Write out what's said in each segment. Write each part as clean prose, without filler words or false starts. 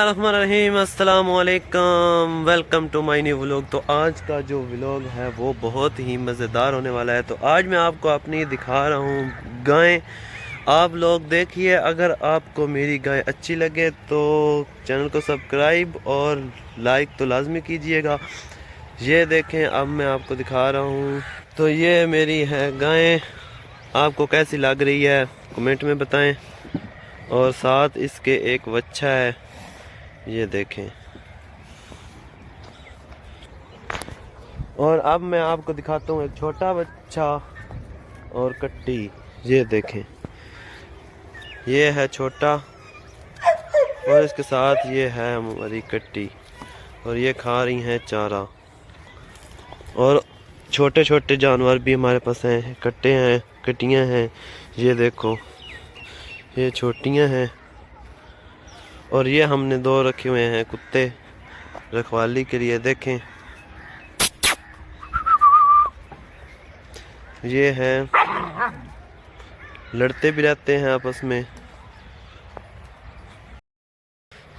रहीम अस्सलाम वालेकुम, welcome to my new vlog. तो आज का जो व्लॉग है वो बहुत ही मज़ेदार होने वाला है। तो आज मैं आपको अपनी दिखा रहा हूँ गाय। आप लोग देखिए, अगर आपको मेरी गाय अच्छी लगे तो चैनल को सब्सक्राइब और लाइक तो लाजमी कीजिएगा। ये देखें, अब मैं आपको दिखा रहा हूँ। तो ये मेरी है गाय, आपको कैसी लग रही है कमेंट में बताएं। और साथ इसके एक बच्चा है, ये देखें। और अब मैं आपको दिखाता हूँ एक छोटा बच्चा और कट्टी। ये देखें, ये है छोटा और इसके साथ ये है हमारी कट्टी। और ये खा रही हैं चारा। और छोटे छोटे जानवर भी हमारे पास हैं, कट्टे हैं, कटियाँ हैं। ये देखो, ये छोटियाँ हैं। और ये हमने दो रखे हुए हैं कुत्ते रखवाली के लिए। देखें, ये हैं, लड़ते भी रहते हैं आपस में।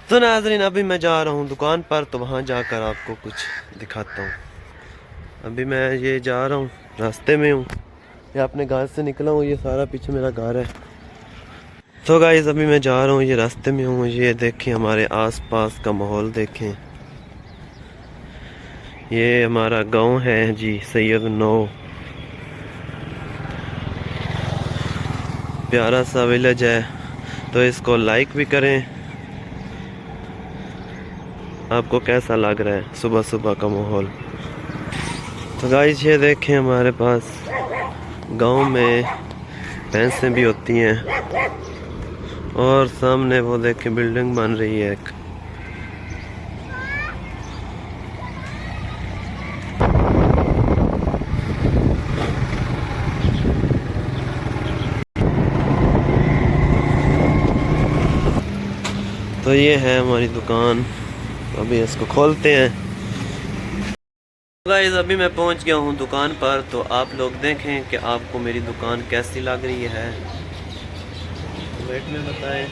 तो नाज़रीन, अभी मैं जा रहा हूँ दुकान पर, तो वहाँ जाकर आपको कुछ दिखाता हूँ। अभी मैं ये जा रहा हूँ, रास्ते में हूँ, ये अपने घर से निकला हूँ। ये सारा पीछे मेरा घर है। तो गाइस, अभी मैं जा रहा हूँ, ये रास्ते में हूँ। ये देखें, हमारे आसपास का माहौल देखें। ये हमारा गांव है जी, सैयद नौ। प्यारा सा विलेज है, तो इसको लाइक भी करें। आपको कैसा लग रहा है सुबह सुबह का माहौल? तो गाइस, ये देखें, हमारे पास गांव में भैंसें भी होती हैं। और सामने वो देखें, बिल्डिंग बन रही है एक। तो ये है हमारी दुकान, अभी इसको खोलते हैं। गाइस, अभी मैं पहुंच गया हूं दुकान पर। तो आप लोग देखें कि आपको मेरी दुकान कैसी लग रही है, कमेंट में बताएं।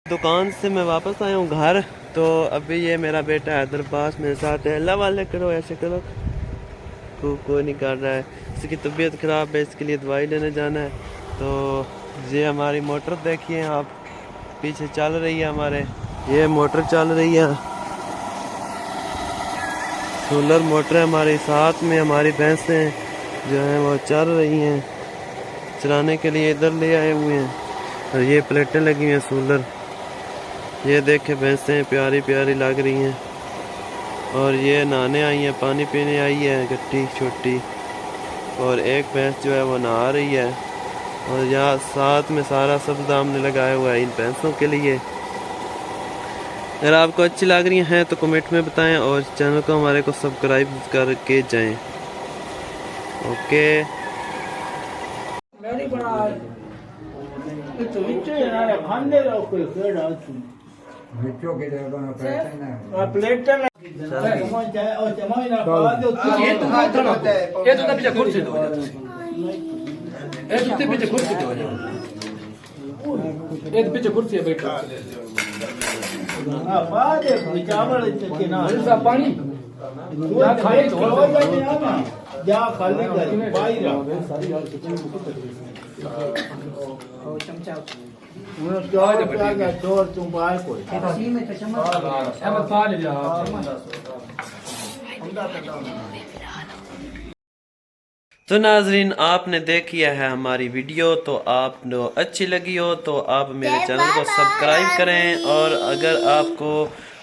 दुकान से मैं वापस आया हूँ घर। तो अभी ये मेरा बेटा हैदर पास मेरे साथ है। अल्लाह वाले करो, ऐसे करो। कोई नहीं कर रहा है, इसकी तबीयत ख़राब है, इसके लिए दवाई लेने जाना है। तो ये हमारी मोटर देखिए आप, पीछे चल रही है हमारे। ये मोटर चल रही है, सोलर मोटर है हमारे साथ में। हमारी भैंसें जो हैं वो चल रही हैं, चलाने के लिए इधर ले आए हुए हैं। और ये प्लेटें लगी हैं सोलर। ये देखे, भैंसें प्यारी प्यारी लग रही हैं। और ये नहाने आई है, पानी पीने आई है गट्टी छोटी। और एक भैंस जो है वो नहा रही है। और यहाँ साथ में सारा सब्ज़ा हमने लगाया हुआ है इन भैंसों के लिए। अगर आपको अच्छी लग रही हैं तो कमेंट में बताएं और चैनल को हमारे को सब्सक्राइब करके जाएं। ओके। पीछे कुर्सी है, बैठो। पानी तो नाजरीन, आपने देखी है हमारी वीडियो। तो आपको अच्छी लगी हो तो आप मेरे चैनल को सब्सक्राइब करें। और अगर आपको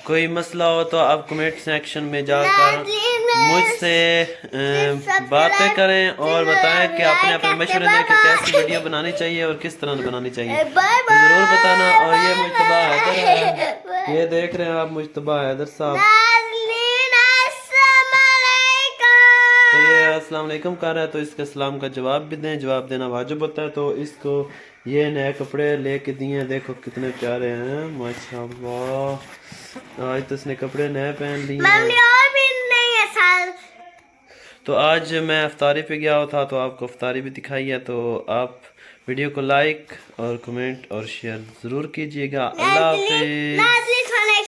कोई मसला हो तो आप कमेंट सेक्शन में जाकर मुझसे बातें करें और बताएं कि आपने अपने मशवरे देके कैसी वीडियो बनानी चाहिए और किस तरह बनानी चाहिए, तो ज़रूर बताना। और ये मुजतबा हैदर है, ये देख रहे हैं आप, मुजतबा हैदर साहब। तो ये अस्सलाम वालेकुम कर रहा है, तो इसके सलाम का जवाब भी दें, जवाब देना वाजिब होता है। तो इसको ये नए कपड़े लेके दिए, देखो कितने प्यारे हैं माशाल्लाह। आज तो इसने कपड़े नए पहन लिए हैं। तो आज मैं अफ्तारी पे गया था तो आपको अफ्तारी भी दिखाई है। तो आप वीडियो को लाइक और कमेंट और शेयर ज़रूर कीजिएगा। अल्लाह हाफिज़।